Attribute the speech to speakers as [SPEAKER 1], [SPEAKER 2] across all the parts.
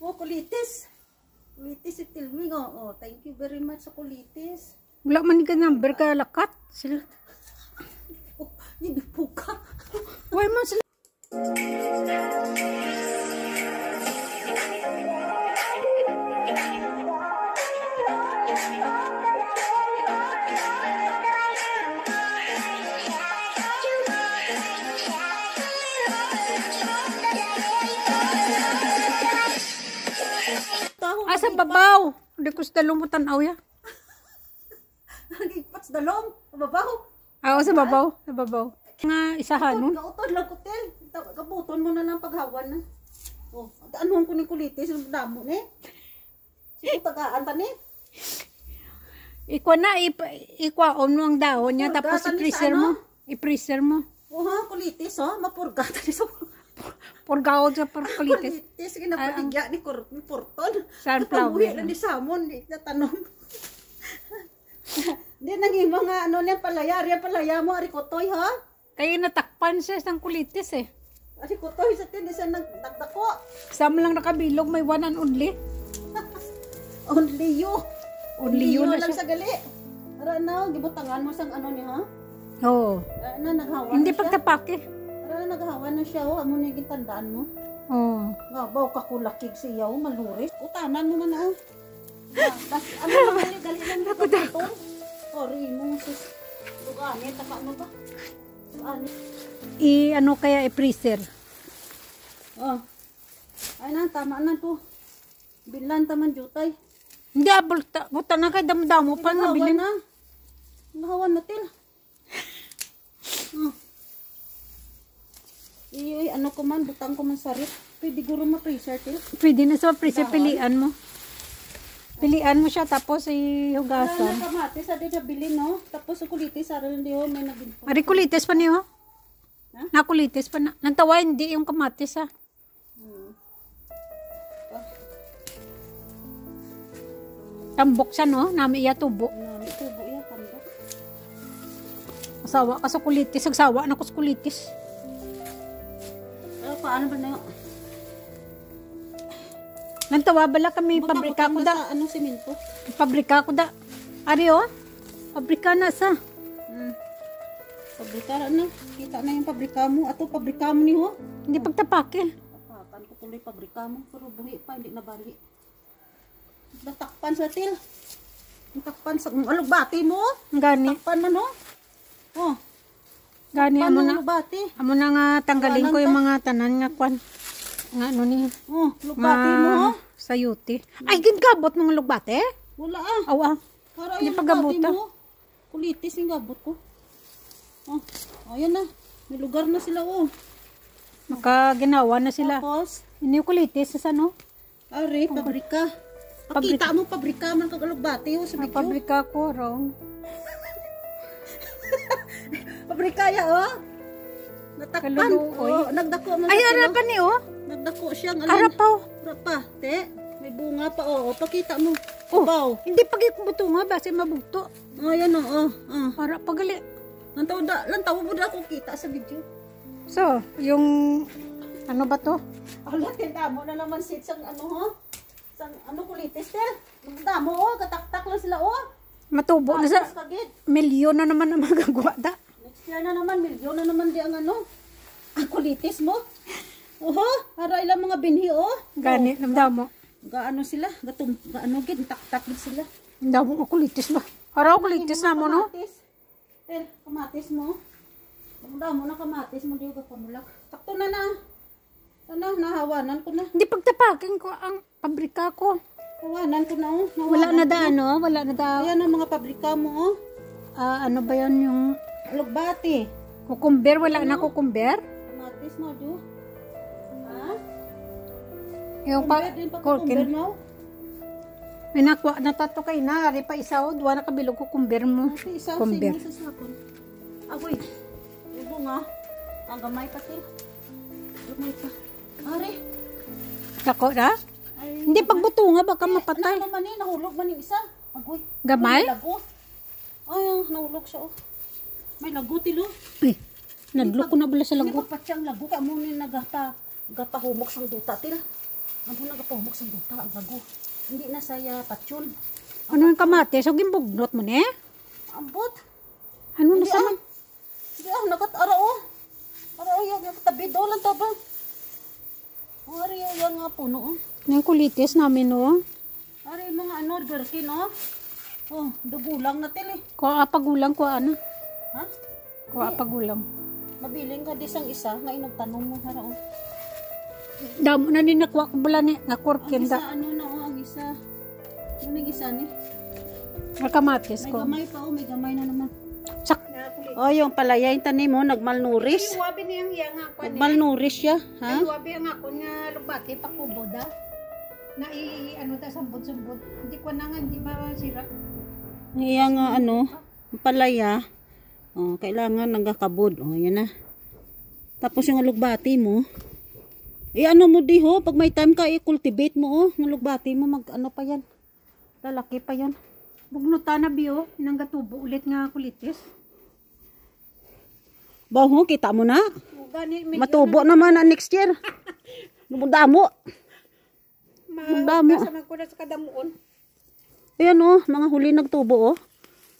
[SPEAKER 1] Oh, kulitis. Kulitis si Tilming. Oh, thank you very much sa kulitis.
[SPEAKER 2] Wala man ka number ka lakat. Sila.
[SPEAKER 1] Oh, hindi po ka.
[SPEAKER 2] Why man sila? Asa babaw? Hindi ko sa dalong mo tanaw ya.
[SPEAKER 1] Nagigpats dalong. Babaw.
[SPEAKER 2] Sa babaw. Sa babaw. Nga isahan nun.
[SPEAKER 1] Kautod lang ko, Til. Kabuton mo na lang paghawan na. Oh, anong ko ni kulitis? Ang damo ni. Sige, tagaan pa ni.
[SPEAKER 2] Ikwa na, ikwaon mo ang dahon niya. Tapos i-freezer mo. I-freezer mo.
[SPEAKER 1] Oh, ha, kulitis, oh. Mapurgata ni sa...
[SPEAKER 2] Purgao sa kulitis.
[SPEAKER 1] Kulitis, ginapaligya ni Porton.
[SPEAKER 2] Sunflower.
[SPEAKER 1] Katabuhi na ni Samon. Di natanong. Di naging mga ano niyan palaya. Riyan palaya mo, arikotoy, ha?
[SPEAKER 2] Kaya natakpan siya sa kulitis eh.
[SPEAKER 1] Arikotoy sa tin, di siya nagdako.
[SPEAKER 2] Sama lang nakabilog, may one and only.
[SPEAKER 1] Only you.
[SPEAKER 2] Only you na
[SPEAKER 1] lang
[SPEAKER 2] siya.
[SPEAKER 1] sa gali. Ara na, gibutangan mo sang ano ni, ha?
[SPEAKER 2] Oo.
[SPEAKER 1] Na, naghawan
[SPEAKER 2] Hindi
[SPEAKER 1] na siya.
[SPEAKER 2] pagtapake.
[SPEAKER 1] Ara na, naghawan na siya, oh. Amo na yung tandaan mo.
[SPEAKER 2] Oo.
[SPEAKER 1] Gabaw ka kulakig siya, oh. Maluris. Utanan mo man, oh. Ano naman yung gali lang yung kaputong? Sorry mo, sis. Luganit, taka mo ba?
[SPEAKER 2] Ano kaya i-freezer?
[SPEAKER 1] Oh. Ay na, tama na to. Bilan taman jutay.
[SPEAKER 2] Hindi, buta na kay damo-damo pa na bilin.
[SPEAKER 1] Nahawan na, Til. Ano ko man, butang ko man sarit. Pwede guro ma-freezer, Til.
[SPEAKER 2] Pwede na sa freezer, pilian mo. Pilian mo siya, tapos ihugasan.
[SPEAKER 1] Wala na kamatis, adi na bilin, no? Tapos kulitis, aral hindi, oh, may naging...
[SPEAKER 2] Ari kulitis pa niyo.
[SPEAKER 1] Ha?
[SPEAKER 2] Nakulitis pa na. Nantawa, hindi yung kamatis ha. Tambok siya no, nami iya tubo.
[SPEAKER 1] Nami tubo yan, tambok.
[SPEAKER 2] Asawa ka sa kulitis, agsawa na ko sa kulitis.
[SPEAKER 1] Paano ba na yun?
[SPEAKER 2] Nantawa bala kami, pabrika ko da.
[SPEAKER 1] Anong simento?
[SPEAKER 2] Pabrika ko da. Ari oh, pabrika na sa.
[SPEAKER 1] Pabrika na. Kita na yung pabrika mo. Ato pabrika mo ni ho.
[SPEAKER 2] Hindi pagtapake.
[SPEAKER 1] Tapakan ko tuloy pabrika mo. Pero buhi pa, hindi nabali. Natakpan sa Til. Natakpan sa alugbati mo.
[SPEAKER 2] Gani.
[SPEAKER 1] Takpan man ho. Oh.
[SPEAKER 2] Gani amo na.
[SPEAKER 1] Alugbati.
[SPEAKER 2] Amo na nga tanggalin ko yung mga tanan nga kwan. Nga ano ni.
[SPEAKER 1] Oh, alugbati mo ho.
[SPEAKER 2] Sayuti. Ay, gingabot mong lugbate?
[SPEAKER 1] Wala ah.
[SPEAKER 2] Awa.
[SPEAKER 1] Para
[SPEAKER 2] Hindi
[SPEAKER 1] yung
[SPEAKER 2] pagabot
[SPEAKER 1] alugbati mo. Kulitis yung gabot ko. Oh, ayan na. May lugar na sila oh.
[SPEAKER 2] Makaginawa na sila.
[SPEAKER 1] Tapos,
[SPEAKER 2] Ini yung kulitis sa ano?
[SPEAKER 1] ari, pabrika. Pakita mo pabrika man kag alugbati oh sa video.
[SPEAKER 2] Pabrika ko raw.
[SPEAKER 1] Pabrika ya oh. Natakpan.
[SPEAKER 2] Kaluluoy.
[SPEAKER 1] Oh, nagdako man.
[SPEAKER 2] Ay,
[SPEAKER 1] sa sila.
[SPEAKER 2] harapan ni oh.
[SPEAKER 1] Nagdako siyang
[SPEAKER 2] Harapaw.
[SPEAKER 1] Harapa, te. May bunga pa oh. Pakita mo.
[SPEAKER 2] Oh,
[SPEAKER 1] Baw.
[SPEAKER 2] hindi pagikubuto nga base mabugto.
[SPEAKER 1] Oh, yan oh. Oh.
[SPEAKER 2] Para pagali.
[SPEAKER 1] Lantaw mo da ako kita sa video.
[SPEAKER 2] So, yung ano ba to?
[SPEAKER 1] Ala, tindamo na naman sit sang ano ho. Sang ano kulitis tel. Tindamo oh, kataktak lang sila oh.
[SPEAKER 2] Matubo na sa
[SPEAKER 1] Tapos kagid.
[SPEAKER 2] milyon na naman ang magagawa da.
[SPEAKER 1] Next year na naman, milyon na naman di ang ano. Ang kulitis mo. Oho, para ilang mga binhi oh.
[SPEAKER 2] Gani, namdamo.
[SPEAKER 1] Gaano sila? Gaano gid taktak gid sila.
[SPEAKER 2] Namdamo mo kulitis ba? Haraw kulitis na mo no?
[SPEAKER 1] Kamatis mo. Damo na kamatis mo di ka pamulak. Takto na na. Ano, nahawanan ko na.
[SPEAKER 2] Hindi pagtapakin ko ang pabrika ko.
[SPEAKER 1] Hawanan ko na oh.
[SPEAKER 2] Wala na da ano? Wala na da.
[SPEAKER 1] Ayan ang mga pabrika mo oh.
[SPEAKER 2] Ano ba yan yung
[SPEAKER 1] Alugbati.
[SPEAKER 2] kukumber? Wala na kukumber?
[SPEAKER 1] Kamatis mo, Jo. Ha?
[SPEAKER 2] Yung
[SPEAKER 1] Kukumber din pa kukumber
[SPEAKER 2] korkin.
[SPEAKER 1] mo?
[SPEAKER 2] May nakuha na tato kay na. Ari pa isa o. Duwa na kabilog kukumber mo.
[SPEAKER 1] Ate, isaw
[SPEAKER 2] Kumber.
[SPEAKER 1] sa sapon. Agoy. Ibo nga. Ang gamay pa til. Gamay pa. Are.
[SPEAKER 2] Kako na?
[SPEAKER 1] Ay,
[SPEAKER 2] Hindi pagbuto nga baka mapatay.
[SPEAKER 1] Ano naman eh, nahulog man yung isa. Agoy.
[SPEAKER 2] Gamay?
[SPEAKER 1] May lago. Ay, nahulog siya oh. May lago tilo.
[SPEAKER 2] Ay, nadlo ko na bala sa
[SPEAKER 1] Hindi
[SPEAKER 2] lago.
[SPEAKER 1] pa patsang lago ka mo ni gapahumok sang duta til. Amo nagapahumok sa buta ang gago. Hindi na saya patsyon.
[SPEAKER 2] Ano yung kamatis? Huwag yung bugnot mo ne?
[SPEAKER 1] Ambot.
[SPEAKER 2] Ano na
[SPEAKER 1] Hindi
[SPEAKER 2] sa...
[SPEAKER 1] Hindi nakat-ara oh. Ara yung tabi do lang to ba? Ari yung nga puno oh.
[SPEAKER 2] Yung kulitis namin no.
[SPEAKER 1] Ari mga ano, gherkin oh. Oh, dugulang na tili.
[SPEAKER 2] Kuha pagulang, kuha na.
[SPEAKER 1] Ha?
[SPEAKER 2] Kuha pagulang.
[SPEAKER 1] Mabiling ka disang isa nga inagtanong mo hara oh.
[SPEAKER 2] Damo na din nakuha ko bala ni nga
[SPEAKER 1] Ang
[SPEAKER 2] korkin
[SPEAKER 1] isa
[SPEAKER 2] da.
[SPEAKER 1] ano na oh, ang isa. Ano yung isa ni?
[SPEAKER 2] Nga kamatis
[SPEAKER 1] May
[SPEAKER 2] ko.
[SPEAKER 1] gamay pa oh, may gamay na naman.
[SPEAKER 2] Sak.
[SPEAKER 1] Oh, yung palaya yung tanim mo, nagmalnouris.
[SPEAKER 2] Wabi niyang iya nga ko ni.
[SPEAKER 1] Nagmalnouris siya, ha?
[SPEAKER 2] Wabi ang ako nga lubati pakubo da. Na ano ta sambod-sambod. Hindi ko na nga hindi masira.
[SPEAKER 1] Iya nga ano, palaya. Oh, kailangan nagkakabod. Oh, yan na. Tapos yung alugbati mo, ano mo di ho, pag may time ka, i-cultivate mo oh. Yung alugbati mo, ano pa yan. Lalaki pa yan.
[SPEAKER 2] Bugnuta na biyo, inang gatubo ulit nga kulitis.
[SPEAKER 1] Baho, kita mo na.
[SPEAKER 2] Gani,
[SPEAKER 1] Matubo naman na next year. Damo. Damo.
[SPEAKER 2] Kasama ko na sa kadamuon.
[SPEAKER 1] Ayan oh, mga huli nagtubo oh.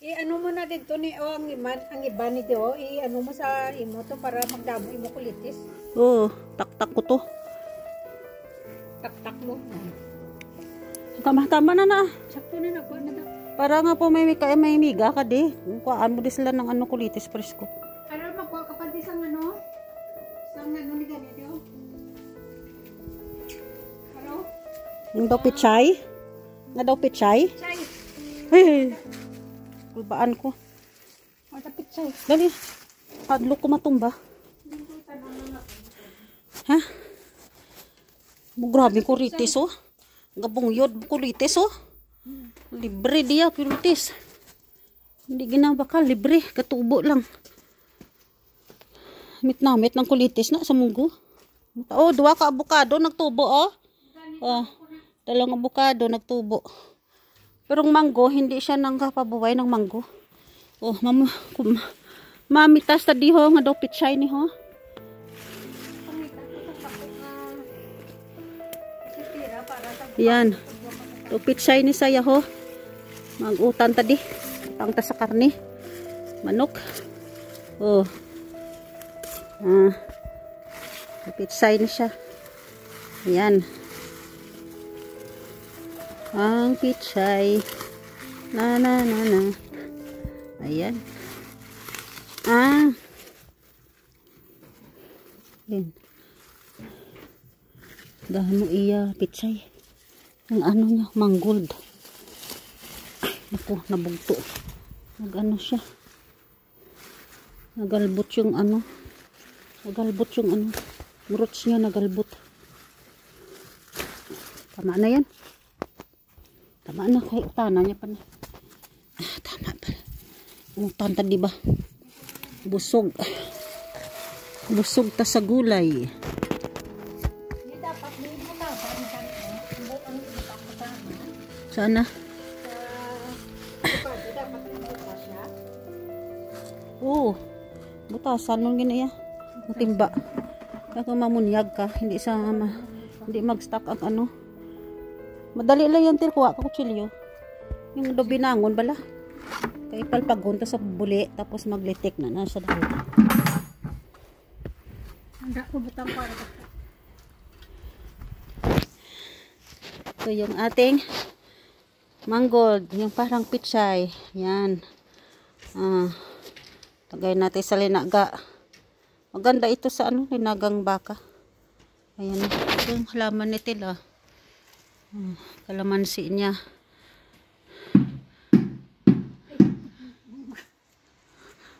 [SPEAKER 2] Ano mo na dito ni ang iba ni Dio, ano mo sa imo to para magdamo imo kulitis.
[SPEAKER 1] Oh, tak-tak ko to.
[SPEAKER 2] Tak-tak mo.
[SPEAKER 1] Tama-tama na na.
[SPEAKER 2] Sakto na nakuha na daw.
[SPEAKER 1] Para nga po may miga ka di. Kuhaan mo di sila ng ano kulitis presko.
[SPEAKER 2] Ano magkuha ka pa di sang ano? Sang ano ni ganito? Ano?
[SPEAKER 1] Yung daw pichay? Nga daw pichay?
[SPEAKER 2] Chay.
[SPEAKER 1] Hey, kulbaan ko.
[SPEAKER 2] O tapit chay.
[SPEAKER 1] Dali. Hadlo ko matumba. Ha? Grabe kulitis oh. Gabungyod kulitis oh. Libre dia kulitis. Hindi ginawa ka, libre. Katubo lang. Mit ng kulitis na sa munggo. Oh, 2 ka abukado nagtubo oh. Oh, 2 abukado nagtubo. Pero ang manggo, hindi siya nang kapabuhay ng manggo. Oh, mamitas ta di ho nga daw pichay ni ho. Yan. To pichay ni saya ho. Mag-utan ta di. Tangta sa karne. Manok. Oh. Pichay ni siya. Yan. Ang pichay. Na. Ayan. Yan. Dahil mo iya pichay. Ang ano niya, mangold. Ay, naku, nabugto. Nag-ano siya. Nagalbot yung ano. Roots niya nagalbot. Tama na yan. Tama na, kay utana niya pa na. Tama pala. Utan ta diba? Busog. Busog ta sa gulay. Sana. Oo. Butasan nung ginaya. Matimba. Kaya mamunyag ka. Hindi mag-stock ang ano. Madali lang yan. Kuha ka kutsilyo. Yung binangon bala. Kaya ipalpagon ta sa buli. Tapos maglitik na sa dahil.
[SPEAKER 2] Handa ko butang para.
[SPEAKER 1] Ito yung ating mangold, yung parang pichay. Yan. Tagay natin sa linaga. Maganda ito sa ano, linagang baka. Ayan. Yung halaman ni Tila. Kalamansi niya.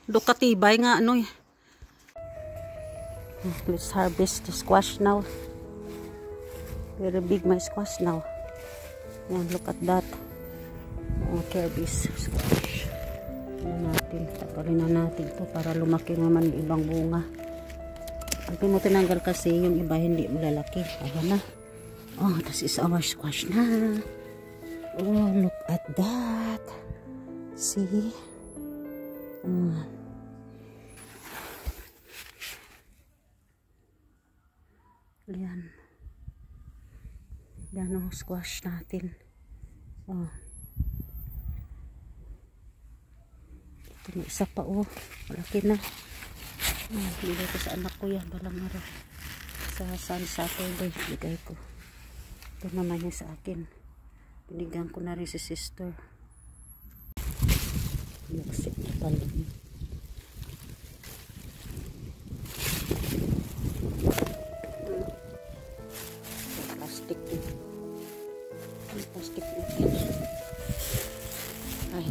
[SPEAKER 1] Dukatibay nga ano eh. Let's harvest the squash now. Very big my squash now. Yan, look at that. Kerbis squash. Tagalin na natin ito para lumaki naman yung ibang bunga. Pag mo tinanggal kasi yung iba hindi lalaki. Ayan na. Oh, this is our squash na. Oh, look at that. See? Ayan. Yan ang squash natin. Oh. Ito may isa pa oh. Malaki na. Bigay ko sa anak ko yan. Balang araw. Sa Saturday. Bigay ko. Ito naman yung sa akin. Binigyan ko na rin si sister. Nagsip na pala. Plastic din. Plastic natin. Ay,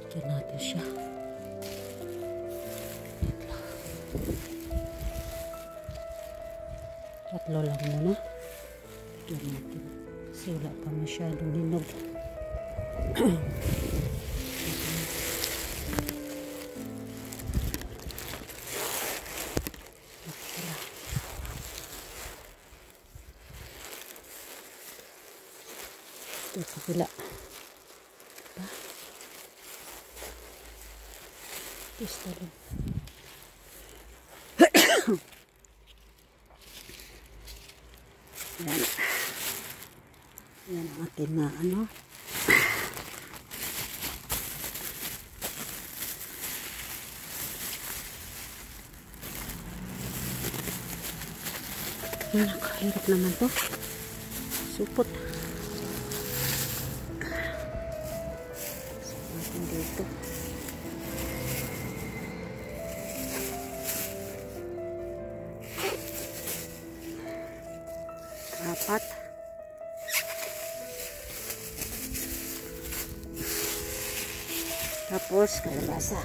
[SPEAKER 1] ito natin siya. Tatlo lang muna. Tignan natin. Kasi wala pa masyadong hinog. Ito kapila. Diba? Pista lang. Yan. Yan ang atin na ano. Nakahirap naman to. Supot. Natin dito. Apat. Tapos kalabasa.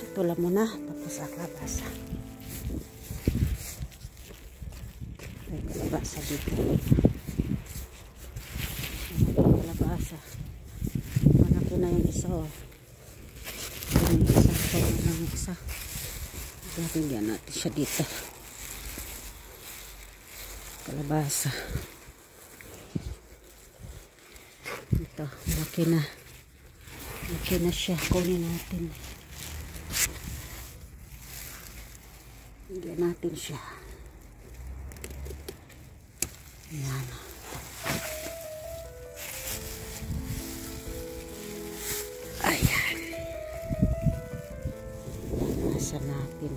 [SPEAKER 1] Ito lang muna. Tapos kalabasa. May kalabasa dito. Kalabasa. Malaki na yung isa oh. Yung isa. Ito lang yung isa. Tingnan natin siya dito. Kalabasa. Ito. Malaki na. Malaki na siya. Kunin natin. Higyan natin siya. Ayan. Ayan. Nasa natin.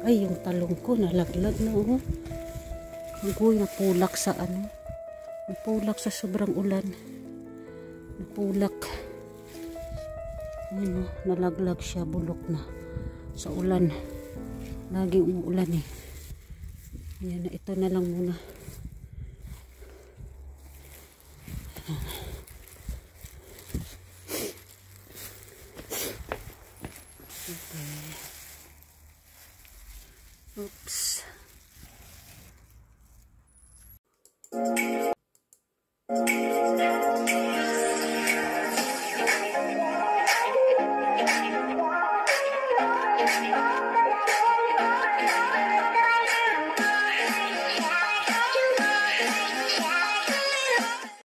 [SPEAKER 1] Ay, yung talong ko nalaglag na oh. Ang napulak sa ano. Napulak sa sobrang ulan. Napulak. Ano, nalaglag siya, bulok na. Sa ulan. Laging umuulan eh. Ayan, ito na lang muna. Okay. Oops.